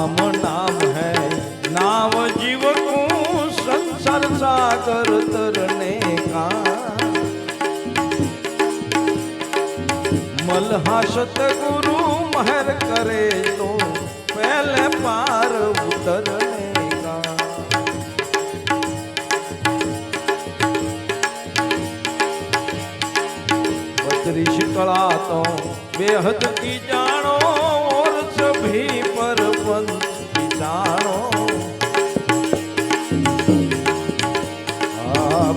राम नाम है नाव जीव को संसार सागर तरने का। मल्हा सतगुरु महर करे तो पहले पार उतरने का। बत्रीस कला तो बेहद की जानो और सभी पर पंच की जानो।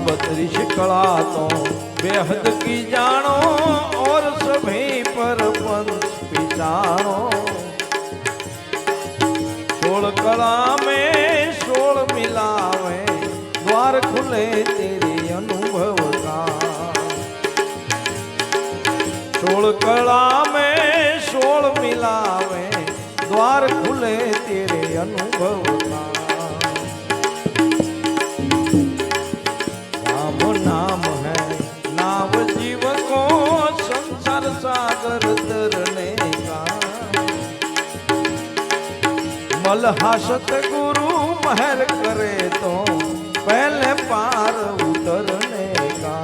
32 कला तो बेहद की जानो और सभी पर पंच पिचानो। 16 कला में 16 मिलावे द्वार खुले तेरे अनुभव का। 16 कला में 16 मिलावे द्वार खुले तेरे अनुभव का। राम नाम है नाव जीव को संसार सागर तरने का। मल्हा सतगुरु महर करे तो पहले पार उतरने का।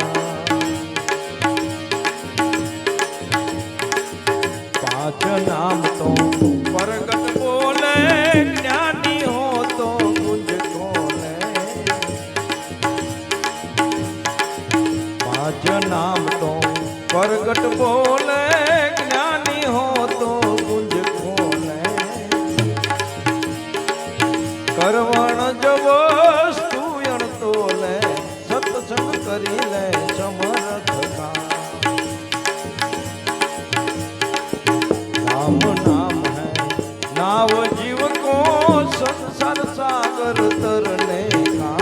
5 नाम तो प्रगट बोले ज्ञानी हो तो कुछ खोले। 5 नाम तो प्रगट बोले ज्ञानी हो तो कुंज खोले। करवण जब स्तुयण तोले सत्संग करी ले समर्थ का। राम नाम है नाव जीव को संसार सागर तरने का।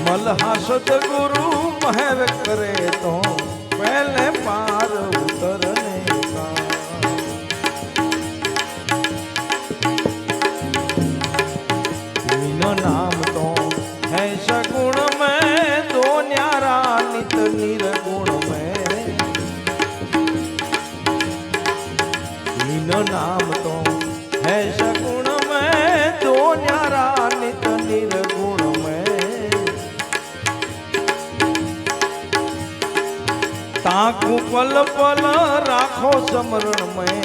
मल्हा सतगुरु महर करे तो पहले पार उतरने का। तीनों नाम तो है सगुण में दो न्यारा नित निर्गुण में। तीनों नाम तो है सगुण में दो न्यारा नित निर्गुण में। ताकू पल पल राखो समरण में।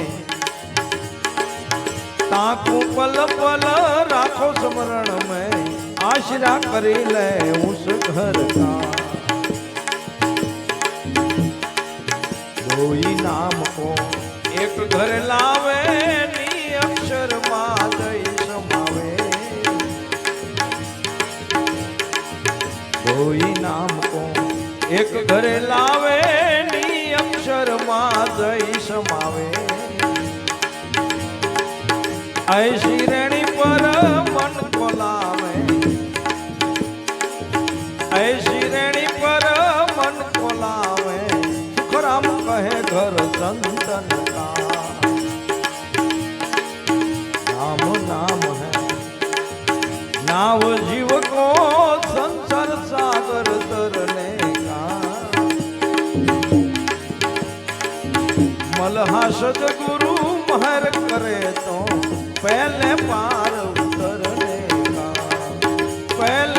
ताकू पल पल राखो समरण में आश्रा करी ले उस घर का। दो ही नाम को एक घर लावे नी अक्षर मादई समावे। दो ही नाम को एक घर लावे नी अक्षर मादई समावे। ऐसी रेणी पर मन को लावे। ऐसी रेणी पर मन को लावे सुखराम कहे घर संतन का। राम नाम है नाव जीव को संसार सागर तरने का। मल्हा सतगुरु महर करे तो पहले पार उतरने का। पहले